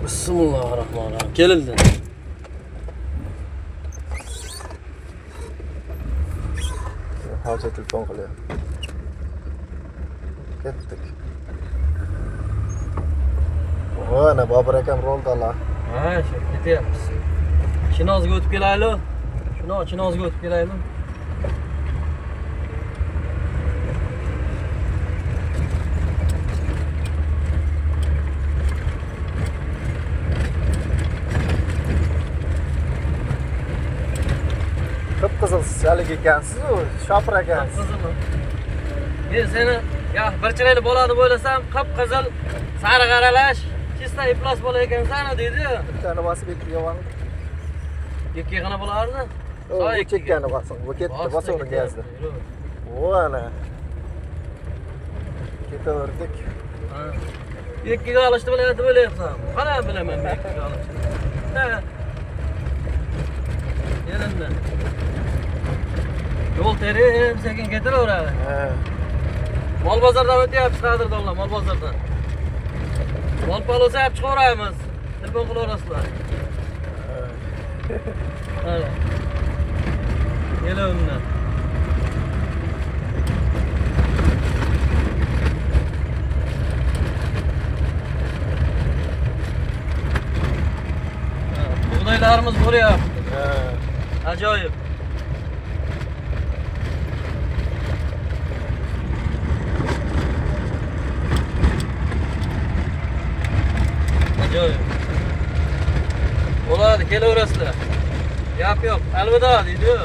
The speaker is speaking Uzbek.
Bismillahirrahmanirrahim. Kelildi. Hoca telefon qilyapti. Ketdik. Ana Bobur akam roldalar. Ha, shu ketyapmiz. Chinozga o'tib kelaylik. Chinozga o'tib kelaylik. Qip-qizil siyalik ekansiz-ku, shopir ekansiz. Qizilmi? Men seni bir chiroyli bo'ladi bo'lasam, qip-qizil sariq aralash, chista iflos bo'lar ekansan deydi-yu. Bittani bosib ikkiga bordi. Ikkiga bo'lardi. Bu chekkani bosin, bu ketdi, bosini gazdi. O ana. Ketaverdik. Ha. Ikkiga olishni bilyapsan. Qana bilaman men ikkiga olishni. Ha. Yelimdan. Yo'l terim sekin ketaveradi. Ha. Mol bozordan o'tyapmiz, qadrdonlar, mol bozordan. Mol palosa olib chiqaveramiz. Telefon qilaverasizlar. Ha. Yelimdan. Bug'doylarimiz bo'lyapti. Ha. Ajoyib. Ajoyib. Bo'ladi, kelaverasizlar. Gap yo'q. Alvido deydi-yu.